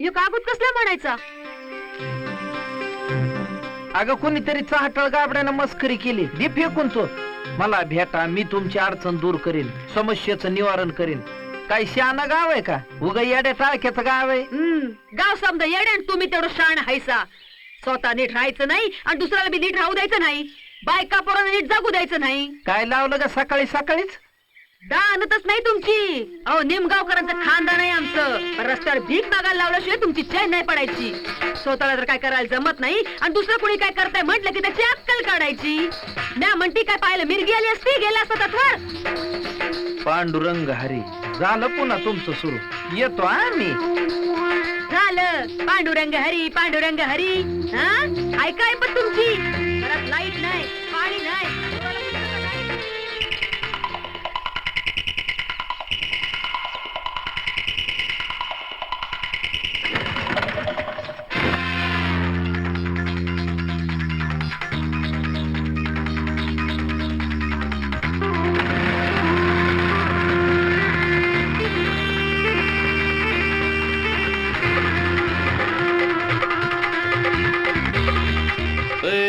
यो कागद कसला म्हणायचा? अगं कोणीतरी चाहटळ गाबड्यानं मस्करी केली. दे फेकून तो. मला भेटा, मी तुमची अडचण दूर करीन, समस्येचं निवारण करीन. काय शहाणा गाव आहे का? उगा येड्या टाळक्याचं गाव आहे. गाव समजा येडे आणि तुम्ही तेवढं शाण हायसा. स्वतः नीट राहायचं नाही आणि दुसऱ्याला बी नीट राहू द्यायचं नाही. बायका पोरांना नीट जगू द्यायचं नाही. काय लावलं का सकाळी सकाळीच? दानतच नाही तुमची. अहो निमगावकरांचं खानदान आहे आमचं. पण रस्त्यावर भीक मागायला लावल्याशिवाय तुमची चैन नाही पडायची. स्वतःला जर काय करायला जमत नाही आणि दुसरं कोणी काय करताय म्हटलं की त्याची अक्कल काढायची. म्या म्हणती काय पाहिलं मिरगी आली असती गेल्या असता तर. पांडुरंग हरी. झालं पुन्हा तुमचं सुरू. येतो आम्ही. झालं पांडुरंग हरी पांडुरंग हरी. हा ऐकाय पण तुमची. घरात लाईट नाही, पाणी नाही.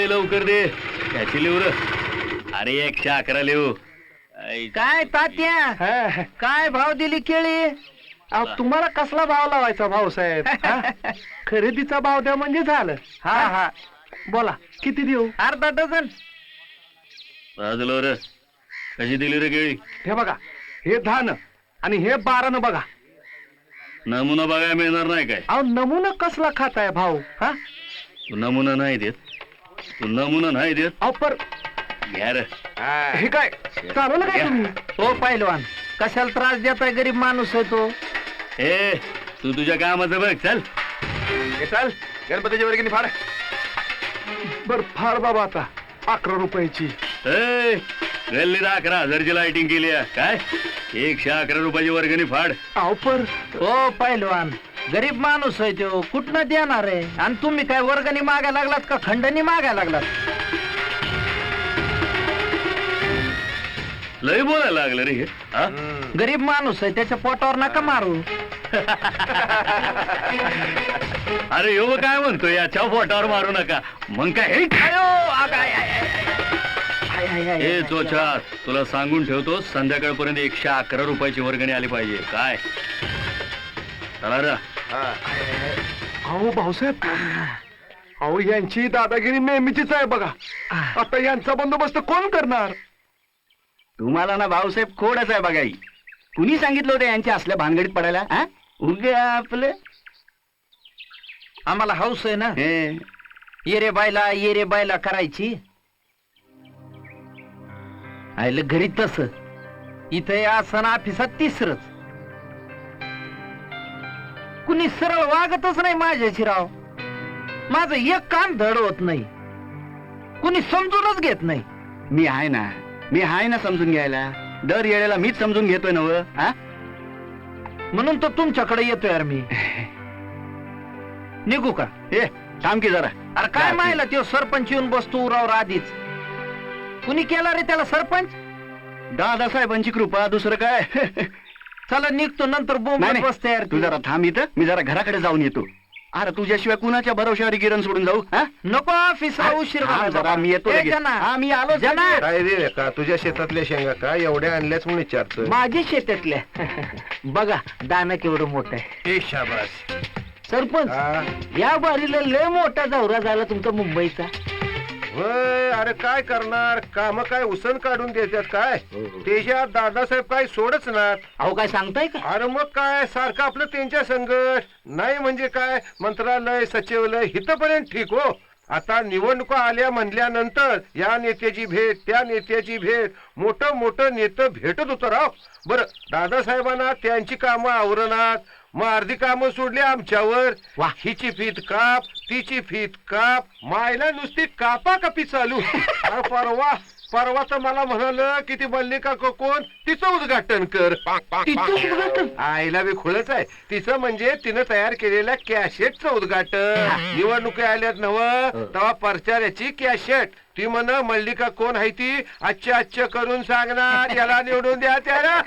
लवकर दे त्याची लिहू र. अरे 111 लिहू. काय तात्या, काय भाव दिली केळी? तुम्हाला कसला भाव लावायचा भाऊसाहेब? खरेदीचा भाव द्या म्हणजे झालं. हा हा बोला किती देऊ? अर्धा डझन. वाजलो र. कशी दिली रे केळी? हे बघा, हे 10 आणि हे 12 बघा. नमुना बघायला मिळणार नाही काय? अहो नमुना कसला खाताय भाऊ? हा तू नमुना नाही देत. तू नमुना नाही देत. अहो पर घ्या रे. हे काय चालवलं काय तुम्ही? हो पहिलवान, कशाला त्रास देताय? गरीब माणूस आहे तो. ए तू तुझ्या कामाचं बघ. चल चल गणपतीच्या वर्गणी फाड. बर फाड बाबा आता 11 रुपयाची. ए गल्लीत 11,000ची लाइटिंग केली आहे काय? 111 रुपयाची वर्गणी फाड. अहो पर हो पहिलवान, गरीब माणूस आहे तो, कुठनं देणार आहे? आणि तुम्ही काय वर्गणी मागायला लागलात का खंडणी मागायला लागलात? लय बोलायला लागलं रे हे. गरीब माणूस आहे, त्याच्या पोटावर नका मारू. अरे यो काय म्हणतो, याच्या पोटावर मारू नका. मग काय हे ए चोचा, तुला सांगून ठेवतो, संध्याकाळपर्यंत 111 रुपयाची वर्गणी आली पाहिजे. काय चला रा. अहो भाऊसाहेब, अहो यांची दादागिरी नेहमीचीच आहे बघा. आता यांचा बंदोबस्त कोण करणार? तुम्हाला ना भाऊसाहेब खोडच आहे बघाई. कुणी सांगितलं होतं यांच्या असल्या भानगडीत पडायला? उगे आपलं आम्हाला हौस आहे ना ये रे बायला करायची. आयलं घरी तस, इथे असं ऑफिसात तिसरच. कुणी सरळ वागतच नाही माझ्याशी राव. माझं एक काम धड होत नाही, कुणी समजूनच घेत नाही. मी आहे ना समजून घ्यायला. दर येळेला मीच समजून घेतोय ना. म्हणून तर तुमच्याकडे येतोय यार मी. निघू का? ए थांब की जरा. अरे काय माहिला तो सरपंच येऊन बसतो उरावर आधीच. कुणी केला रे त्याला सरपंच? दादासाहेबांची कृपा, दुसरं काय. चला निघतो, नंतर बोंब बसते यार. तू जरा थांब इथं, मी जरा घराकडे जाऊन येतो. अरे तुझ्याशिवाय कुणाच्या भरोश्यावर गिरण सोडून जाऊ? नको ऑफिसला उशीर जरा मी येतो. मी आलो. काय रे का तुझ्या शेतातल्या शेंगा काय एवढ्या आणल्याच म्हणून विचारतो? माझ्या शेतातल्या. बघा दाना केवढं मोठं आहे. ए शाबास. सरपंच या बारीला लय मोठा दौरा झाला तुमचा मुंबईचा. होय, अरे काय करणार, काम काय उसन काढून देतात काय? त्याच्यात दादासाहेब काय सोडच ना. अहो काय सांगताय का? अरे मग काय सारखं आपलं त्यांच्या संघर्ष नाही म्हणजे काय, मंत्रालय सचिवालय इथपर्यंत ठीक हो. आता निवडणुका आल्या म्हणल्यानंतर या नेत्याची भेट त्या नेत्याची भेट, मोठं नेतं भेटत होतं राव. बरं दादासाहेबांना त्यांची कामं आवरणात, मग अर्धी कामं सोडली आमच्यावर. हिची फीत काप, तिची फीत काप, मायला नुसती कापाकापी चालू. परवा तर मला म्हणाल की ती मल्लिका कोण तिचं उद्घाटन कर. आईला बी खुळच आहे. तिचं म्हणजे तिनं तयार केलेल्या कॅशेटचं उद्घाटन. निवडणुकी आल्यात नव तेव्हा प्रचाराची कॅशेट. ती म्हण मल्लिका कोण आहे ती अच्छा करून सांगणार, याला निवडून द्या त्याला.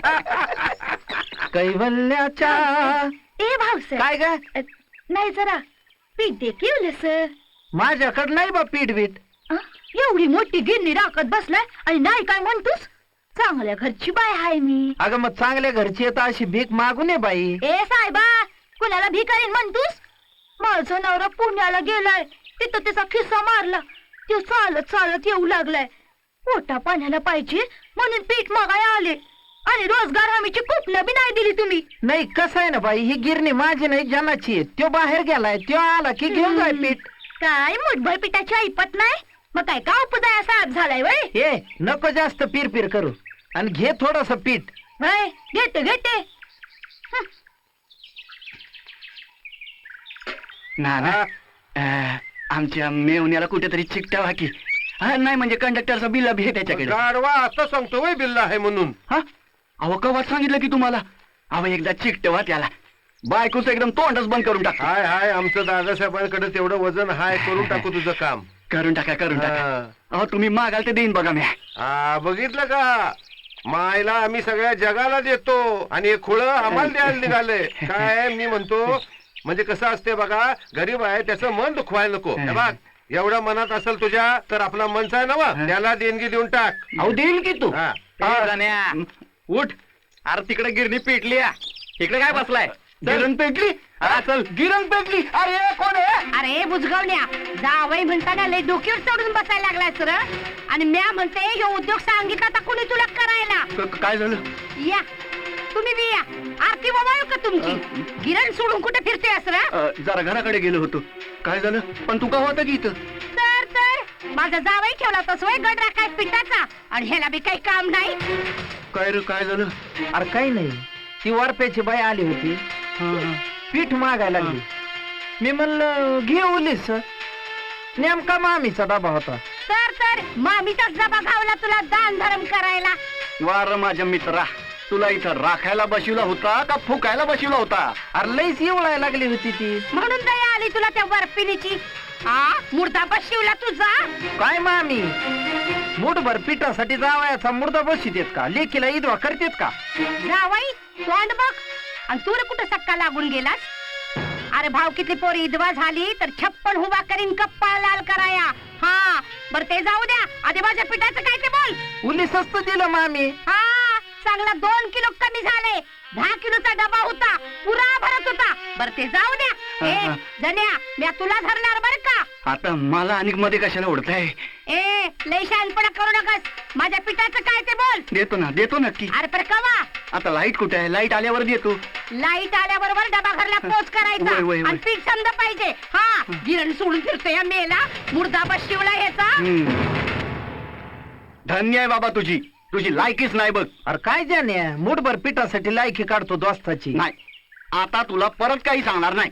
कैवल्याच्या ए भाऊसाहेब, काय ग? नाही जरा पीठ दे की उलस. माझ्याकडे नाही बा पीठ बीठ. एवढी मोठी गिरणी राखत बसलाय आणि नाही काय म्हणतोस? चांगल्या घरची बाय हाय मी. अगं मग चांगल्या घरची येतं अशी भीक मागू नये बाई. ए साहेबा, कुणाला भिकारीन म्हणतोस? माझा नवरा पुण्याला गेलाय, तिथं त्याचा खिस्सा मारला, तो चालत चालत येऊ लागलाय. पोटा पाण्याला पाहिजे म्हणून पीठ मागायला आले आणि रोजगार हमीची कुठलं बी नाही दिली तुम्ही. नाही कसं आहे ना बाई, ही गिरणी माझी नाही जनाची आहे. त्यो बाहेर गेलाय, त्यो आला की घेऊन जाय पीठ. काय मुठभर पिठाची ऐपत नाही? मग काय का उपदाया साहेब झालाय वय? हे नको जास्त पीर करू आणि घे थोडस पीठ. वय घेते. ना आमच्या मेवण्याला कुठेतरी चिकटावा की. नाही म्हणजे कंडक्टरचा बिल बी आहे त्याच्याकडे. गाडवा आता सांगतो वय बिल्ला आहे म्हणून. हा अहो कवा सांगितलं की तुम्हाला. अहो एकदा चिकटवा त्याला, बायकोच एकदम तोंडच बंद करून टाका. हाय आमचं दादासाहेबांकडे तेवढं वजन हाय, करून टाकू तुझं काम. करून टाका. हा. अहो तुम्ही मागाल ते देईन बघा मी. बघितलं का, मायला आम्ही सगळ्या जगाला देतो आणि हे खुळ आम्हाला द्यायला निघालंय. काय मी म्हणतो म्हणजे कसं असते बघा, गरीब आहे त्याचं मन दुखवायला नको. हे बघ, एवढं मनात असेल तुझ्या तर आपला मनचा आहे ना वा, त्याला देणगी देऊन टाक. अहो देईल की तू. हा. उठ. अरे तिकडे गिरणी पेटली. इकडे काय बसलाय? गिरण पेटली. चल गिरण पेटली. अरे कोण आहे? अरे बुजगावल्या, जावई म्हणताना लय डोक्यावर चढून बसायला लागलाय सर. आणि म्या म्हणते हे उद्योग सांगितला तर कुणी तुला करायला. काय झालं? या तुम्ही बी या. आरती बाबा का तुमची? गिरण सोडून कुठे फिरते सर? जरा घराकडे गेलो होतो. काय झालं? पण तू का होता की इथं? तर माझा जावई ठेवला तो सोय गड राखाय पिठाचा आणि ह्याला बी काही काम नाही. काय रे काय झालं? अरे काही नाही, ती वरप्याची बाई आली होती, पीठ मागायला लागली. मी म्हणलं घे ओलीस. नेमका मामीचा डबा होता. तर मामीचाच डबा घावला तुला दान धर्म करायला. वार माझ्या मित्रा, तुला इथं राखायला बसवला होता का फुकायला बसवला होता? अरे लईच येवळायला लागली होती ती. म्हणून दया आली तुला त्या बर्फिनीची. मुर्दा बसवला तुझा. काय मामी, मुठभर पिठासाठी जावयाचा मुर्दा बशीत का? लेकीला इदवा करतेत का? जावई तोंड बघ. आणि तू रे कुठं सक्का लागून गेलास? अरे भाव किती पोरी इदवा झाली तर 56 हुबा करीन कप्पा लाल कराया. हा बर ते जाऊ द्या, आधी माझ्या पिठाचं काय ते बोल. उली स्वस्त दिलं मामी. हा चांगला 2 किलो कमी झाले. 10 किलोचा डबा होता, पुरा भरत होता. बर ते जाऊ द्या. ए जन्या, मी तुला धरणार बर का? आता मला आणि मध्ये कशाला ओढताय? ए लय शहाणपणा करू नकस. माझ्या पिठाचं काय ते बोल. देतो नक्की. अरे पर कवा? आता लाईट कुठे आहे? लाईट आल्यावर देतो. लाईट आल्याबरोबर डबा घरला पोच करायचा वय. आणि पीठ समजा पाहिजे. हा गिरण सोडून फिरतोय या मेला, मुर्दा बसशिवला ह्याचा. धन्य आहे बाबा तुझी लायकीच नाही बघ. अरे काय जाणे, मुठभर पिठासाठी लायकी काढतो दोस्ताची. नाही आता तुला परत काही सांगणार नाही.